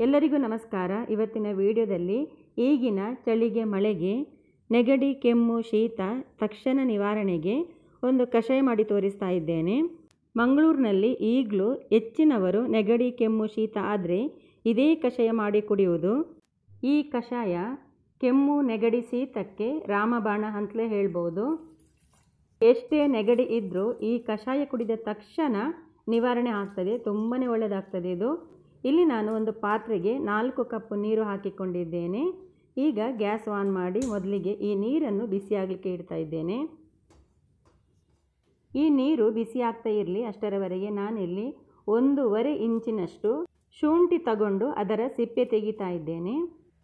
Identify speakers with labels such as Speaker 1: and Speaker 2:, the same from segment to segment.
Speaker 1: ಎಲ್ಲರಿಗೂ ನಮಸ್ಕಾರ. ಇವತ್ತಿನ ವಿಡಿಯೋದಲ್ಲಿ ಈಗಿನ ಚಳಿಗೆ ಮಳೆಗೆ ನೆಗಡಿ ಕೆಮ್ಮು ಶೀತ ತಕ್ಷಣ ನಿವಾರಣೆಗೆ ಒಂದು ಕಷಾಯ ಮಾಡಿ ತೋರಿಸ್ತಾ ಇದ್ದೇನೆ. ಮಂಗಳೂರಿನಲ್ಲಿ ಈಗಲೂ ಹೆಚ್ಚಿನವರು ನೆಗಡಿ ಕೆಮ್ಮು ಶೀತ ಆದರೆ ಇದೇ ಕಷಾಯ ಮಾಡಿ ಕುಡಿಯುವುದು. ಈ ಕಷಾಯ ಕೆಮ್ಮು ನೆಗಡಿ ಶೀತಕ್ಕೆ ರಾಮಬಾಣ ಅಂತಲೇ ಹೇಳ್ಬೋದು. ಎಷ್ಟೇ ನೆಗಡಿ ಇದ್ದರೂ ಈ ಕಷಾಯ ಕುಡಿದ ತಕ್ಷಣ ನಿವಾರಣೆ ಆಗ್ತದೆ. ತುಂಬಾ ಒಳ್ಳೆಯದಾಗ್ತದೆ ಇದು. ಇಲ್ಲಿ ನಾನು ಒಂದು ಪಾತ್ರೆಗೆ 4 ಕಪ್ ನೀರು ಹಾಕಿಕೊಂಡಿದ್ದೇನೆ. ಈಗ ಗ್ಯಾಸ್ ಆನ್ ಮಾಡಿ ಮೊದಲಿಗೆ ಈ ನೀರನ್ನು ಬಿಸಿಯಾಗಲಿಕ್ಕೆ ಇಡ್ತಾ ಇದ್ದೇನೆ. ಈ ನೀರು ಬಿಸಿ ಆಗ್ತಾ ಇರಲಿ ಅಷ್ಟರವರೆಗೆ ನಾನಿಲ್ಲಿ 1.5 ಇಂಚಿನಷ್ಟು ಶುಂಠಿ ತಗೊಂಡು ಅದರ ಸಿಪ್ಪೆ ತೆಗಿತಾ ಇದ್ದೇನೆ.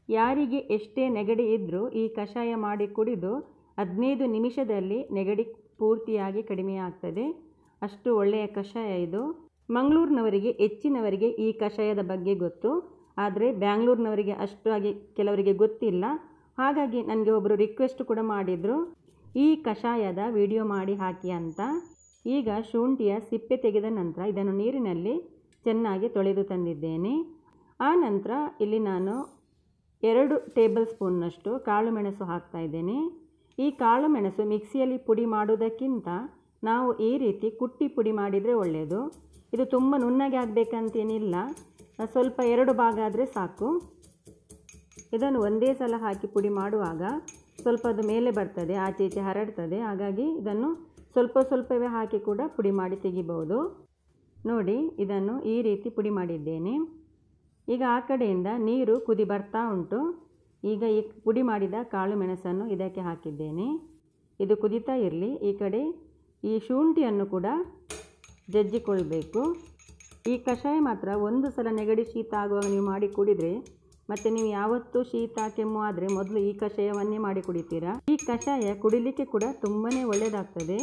Speaker 1: ಯಾರಿಗೆ ಎಷ್ಟೇ ನೆಗಡಿ ಇದ್ದರೂ ಈ ಕಷಾಯ ಮಾಡಿ ಕುಡಿದು 15 ನಿಮಿಷದಲ್ಲಿ ನೆಗಡಿ ಪೂರ್ತಿಯಾಗಿ ಕಡಿಮೆ ಆಗ್ತದೆ. ಅಷ್ಟು ಒಳ್ಳೆಯ ಕಷಾಯ ಇದು. ಮಂಗಳೂರಿನವರಿಗೆ ಹೆಚ್ಚಿನವರಿಗೆ ಈ ಕಷಾಯದ ಬಗ್ಗೆ ಗೊತ್ತು, ಆದರೆ ಬ್ಯಾಂಗ್ಳೂರಿನವರಿಗೆ ಅಷ್ಟಾಗಿ ಕೆಲವರಿಗೆ ಗೊತ್ತಿಲ್ಲ. ಹಾಗಾಗಿ ನನಗೆ ಒಬ್ಬರು ರಿಕ್ವೆಸ್ಟ್ ಕೂಡ ಮಾಡಿದರು, ಈ ಕಷಾಯದ ವಿಡಿಯೋ ಮಾಡಿ ಹಾಕಿ ಅಂತ. ಈಗ ಶುಂಠಿಯ ಸಿಪ್ಪೆ ತೆಗೆದ ನಂತರ ಇದನ್ನು ನೀರಿನಲ್ಲಿ ಚೆನ್ನಾಗಿ ತೊಳೆದು ತಂದಿದ್ದೇನೆ. ಆ ನಂತರ ಇಲ್ಲಿ ನಾನು 2 ಟೇಬಲ್ ಸ್ಪೂನ್ನಷ್ಟು ಕಾಳು ಮೆಣಸು ಹಾಕ್ತಾ ಇದ್ದೇನೆ. ಈ ಕಾಳು ಮೆಣಸು ಮಿಕ್ಸಿಯಲ್ಲಿ ಪುಡಿ ಮಾಡೋದಕ್ಕಿಂತ ನಾವು ಈ ರೀತಿ ಕುಟ್ಟಿ ಪುಡಿ ಮಾಡಿದರೆ ಒಳ್ಳೆಯದು. ಇದು ತುಂಬ ನುಣ್ಣಗೆ ಆಗಬೇಕಂತೇನಿಲ್ಲ, ಸ್ವಲ್ಪ 2 ಭಾಗ ಆದರೆ ಸಾಕು. ಇದನ್ನು ಒಂದೇ ಸಲ ಹಾಕಿ ಪುಡಿ ಮಾಡುವಾಗ ಸ್ವಲ್ಪ ಅದು ಮೇಲೆ ಬರ್ತದೆ, ಆಚೆ ಈಚೆ ಹರಡ್ತದೆ. ಹಾಗಾಗಿ ಇದನ್ನು ಸ್ವಲ್ಪವೇ ಹಾಕಿ ಕೂಡ ಪುಡಿ ಮಾಡಿ ತೆಗಿಬೋದು. ನೋಡಿ, ಇದನ್ನು ಈ ರೀತಿ ಪುಡಿ ಮಾಡಿದ್ದೇನೆ. ಈಗ ಆ ಕಡೆಯಿಂದ ನೀರು ಕುದಿ ಬರ್ತಾ ಉಂಟು. ಈಗ ಈ ಪುಡಿ ಮಾಡಿದ ಕಾಳು ಮೆಣಸನ್ನು ಇದಕ್ಕೆ ಹಾಕಿದ್ದೇನೆ. ಇದು ಕುದೀತಾ ಇರಲಿ. ಈ ಕಡೆ ಈ ಶುಂಠಿಯನ್ನು ಕೂಡ ಜಜ್ಜಿಕೊಳ್ಬೇಕು. ಈ ಕಷಾಯ ಮಾತ್ರ ಒಂದು ಸಲ ನೆಗಡಿ ಶೀತ ಆಗುವಾಗ ನೀವು ಮಾಡಿ ಕುಡಿದರೆ ಮತ್ತು ನೀವು ಯಾವತ್ತೂ ಶೀತ ಕೆಮ್ಮು ಆದರೆ ಮೊದಲು ಈ ಕಷಾಯವನ್ನೇ ಮಾಡಿ ಕುಡಿತೀರಾ. ಈ ಕಷಾಯ ಕುಡಿಲಿಕ್ಕೆ ಕೂಡ ತುಂಬಾ ಒಳ್ಳೆಯದಾಗ್ತದೆ.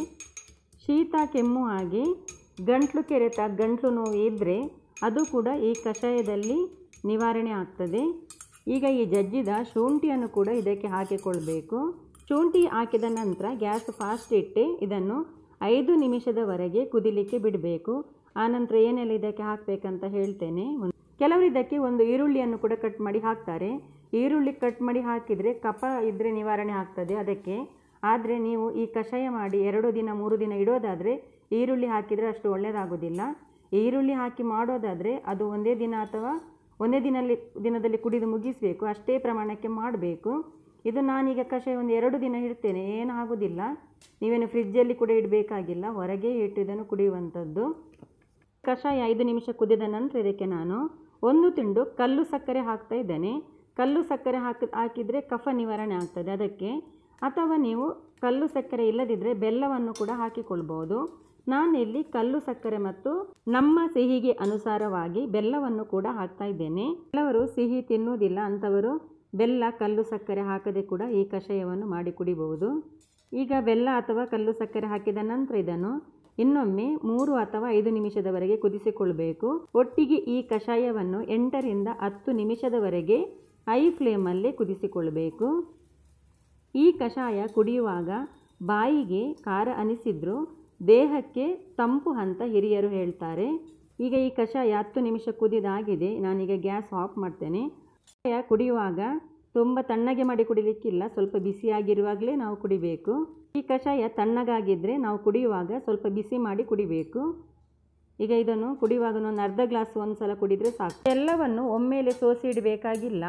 Speaker 1: ಶೀತ ಕೆಮ್ಮು ಆಗಿ ಗಂಟ್ಲು ಕೆರೆತ ಗಂಟ್ಲು ನೋವು ಇದ್ದರೆ ಅದು ಕೂಡ ಈ ಕಷಾಯದಲ್ಲಿ ನಿವಾರಣೆ ಆಗ್ತದೆ. ಈಗ ಈ ಜಜ್ಜಿದ ಶುಂಠಿಯನ್ನು ಕೂಡ ಇದಕ್ಕೆ ಹಾಕಿಕೊಳ್ಬೇಕು. ಶುಂಠಿ ಹಾಕಿದ ನಂತರ ಗ್ಯಾಸ್ ಫಾಸ್ಟ್ ಇಟ್ಟು ಇದನ್ನು 5 ನಿಮಿಷದವರೆಗೆ ಕುದಿಲಿಕ್ಕೆ ಬಿಡಬೇಕು. ಆನಂತರ ಏನೆಲ್ಲ ಇದಕ್ಕೆ ಹಾಕಬೇಕಂತ ಹೇಳ್ತೇನೆ. ಕೆಲವರು ಇದಕ್ಕೆ ಒಂದು ಈರುಳ್ಳಿಯನ್ನು ಕೂಡ ಕಟ್ ಮಾಡಿ ಹಾಕ್ತಾರೆ. ಈರುಳ್ಳಿ ಕಟ್ ಮಾಡಿ ಹಾಕಿದರೆ ಕಫ ಇದ್ದರೆ ನಿವಾರಣೆ ಆಗ್ತದೆ ಅದಕ್ಕೆ. ಆದರೆ ನೀವು ಈ ಕಷಾಯ ಮಾಡಿ 2 ದಿನ 3 ದಿನ ಇಡೋದಾದರೆ ಈರುಳ್ಳಿ ಹಾಕಿದರೆ ಅಷ್ಟು ಒಳ್ಳೆಯದಾಗೋದಿಲ್ಲ. ಈರುಳ್ಳಿ ಹಾಕಿ ಮಾಡೋದಾದರೆ ಅದು ಒಂದೇ ದಿನ ಅಥವಾ ಒಂದೇ ದಿನದಲ್ಲಿ ಕುಡಿದು ಮುಗಿಸಬೇಕು, ಅಷ್ಟೇ ಪ್ರಮಾಣಕ್ಕೆ ಮಾಡಬೇಕು. ಇದು ನಾನೀಗ ಕಷಾಯ ಒಂದು 2 ದಿನ ಇಡ್ತೇನೆ, ಏನು ಆಗೋದಿಲ್ಲ. ನೀವೇನು ಫ್ರಿಜ್ಜಲ್ಲಿ ಕೂಡ ಇಡಬೇಕಾಗಿಲ್ಲ, ಹೊರಗೆ ಇಟ್ಟು ಇದನ್ನು ಕುಡಿಯುವಂಥದ್ದು. ಕಷಾಯ 5 ನಿಮಿಷ ಕುದಿದ ನಂತರ ಇದಕ್ಕೆ ನಾನು 1 ತುಂಡು ಕಲ್ಲು ಸಕ್ಕರೆ ಹಾಕ್ತಾ ಇದ್ದೇನೆ. ಕಲ್ಲು ಸಕ್ಕರೆ ಹಾಕಿದರೆ ಕಫ ನಿವಾರಣೆ ಆಗ್ತದೆ ಅದಕ್ಕೆ. ಅಥವಾ ನೀವು ಕಲ್ಲು ಸಕ್ಕರೆ ಇಲ್ಲದಿದ್ದರೆ ಬೆಲ್ಲವನ್ನು ಕೂಡ ಹಾಕಿಕೊಳ್ಬೋದು. ನಾನಿಲ್ಲಿ ಕಲ್ಲು ಸಕ್ಕರೆ ಮತ್ತು ನಮ್ಮ ಸಿಹಿಗೆ ಅನುಸಾರವಾಗಿ ಬೆಲ್ಲವನ್ನು ಕೂಡ ಹಾಕ್ತಾ ಇದ್ದೇನೆ. ಕೆಲವರು ಸಿಹಿ ತಿನ್ನುವುದಿಲ್ಲ ಅಂಥವರು ಬೆಲ್ಲ ಕಲ್ಲು ಸಕ್ಕರೆ ಹಾಕದೆ ಕೂಡ ಈ ಕಷಾಯವನ್ನು ಮಾಡಿ ಕುಡಿಬಹುದು. ಈಗ ಬೆಲ್ಲ ಅಥವಾ ಕಲ್ಲು ಸಕ್ಕರೆ ಹಾಕಿದ ನಂತರ ಇದನ್ನು ಇನ್ನೊಮ್ಮೆ 3 ಅಥವಾ 5 ನಿಮಿಷದವರೆಗೆ ಕುದಿಸಿಕೊಳ್ಬೇಕು. ಒಟ್ಟಿಗೆ ಈ ಕಷಾಯವನ್ನು 8 ರಿಂದ 10 ನಿಮಿಷದವರೆಗೆ ಹೈ ಫ್ಲೇಮಲ್ಲಿ ಕುದಿಸಿಕೊಳ್ಬೇಕು. ಈ ಕಷಾಯ ಕುಡಿಯುವಾಗ ಬಾಯಿಗೆ ಖಾರ ಅನಿಸಿದ್ರೂ ದೇಹಕ್ಕೆ ತಂಪು ಅಂತ ಹಿರಿಯರು ಹೇಳ್ತಾರೆ. ಈಗ ಈ ಕಷಾಯ 10 ನಿಮಿಷ ಕುದಿದಾಗಿದೆ. ನಾನೀಗ ಗ್ಯಾಸ್ ಆಫ್ ಮಾಡ್ತೇನೆ. ಕಷಾಯ ಕುಡಿಯುವಾಗ ತುಂಬ ತಣ್ಣಗೆ ಮಾಡಿ ಕುಡಿಲಿಕ್ಕಿಲ್ಲ, ಸ್ವಲ್ಪ ಬಿಸಿಯಾಗಿರುವಾಗಲೇ ನಾವು ಕುಡಿಬೇಕು. ಈ ಕಷಾಯ ತಣ್ಣಗಾಗಿದ್ದರೆ ನಾವು ಕುಡಿಯುವಾಗ ಸ್ವಲ್ಪ ಬಿಸಿ ಮಾಡಿ ಕುಡಿಬೇಕು. ಈಗ ಇದನ್ನು ಕುಡಿಯುವಾಗ ಒಂದು ಅರ್ಧ ಗ್ಲಾಸ್ ಒಂದು ಸಲ ಕುಡಿದರೆ ಸಾಕು. ಎಲ್ಲವನ್ನು ಒಮ್ಮೆಲೆ ಸೋಸಿ ಇಡಬೇಕಾಗಿಲ್ಲ.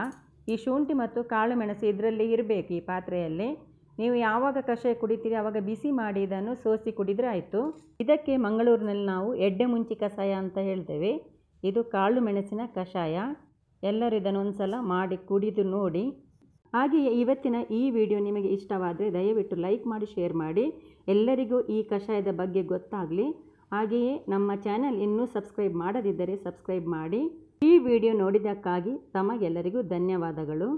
Speaker 1: ಈ ಶುಂಠಿ ಮತ್ತು ಕಾಳು ಮೆಣಸು ಇದರಲ್ಲಿ ಇರಬೇಕು ಈ ಪಾತ್ರೆಯಲ್ಲಿ. ನೀವು ಯಾವಾಗ ಕಷಾಯ ಕುಡಿತೀರಿ ಆವಾಗ ಬಿಸಿ ಮಾಡಿ ಇದನ್ನು ಸೋಸಿ ಕುಡಿದರೆ ಆಯಿತು. ಇದಕ್ಕೆ ಮಂಗಳೂರಿನಲ್ಲಿ ನಾವು ಎಡ್ಡೆ ಮುಂಚಿ ಕಷಾಯ ಅಂತ ಹೇಳ್ತೇವೆ. ಇದು ಕಾಳು ಮೆಣಸಿನ ಕಷಾಯ. ಎಲ್ಲರೂ ಇದನ್ನು ಒಂದು ಸಲ ಮಾಡಿ ಕುಡಿದು ನೋಡಿ. ಹಾಗೆಯೇ ಇವತ್ತಿನ ಈ ವಿಡಿಯೋ ನಿಮಗೆ ಇಷ್ಟವಾದರೆ ದಯವಿಟ್ಟು ಲೈಕ್ ಮಾಡಿ, ಶೇರ್ ಮಾಡಿ. ಎಲ್ಲರಿಗೂ ಈ ಕಷಾಯದ ಬಗ್ಗೆ ಗೊತ್ತಾಗಲಿ. ಹಾಗೆಯೇ ನಮ್ಮ ಚಾನಲ್ ಇನ್ನೂ ಸಬ್ಸ್ಕ್ರೈಬ್ ಮಾಡದಿದ್ದರೆ ಸಬ್ಸ್ಕ್ರೈಬ್ ಮಾಡಿ. ಈ ವಿಡಿಯೋ ನೋಡಿದ್ದಕ್ಕಾಗಿ ತಮಗೆಲ್ಲರಿಗೂ ಧನ್ಯವಾದಗಳು.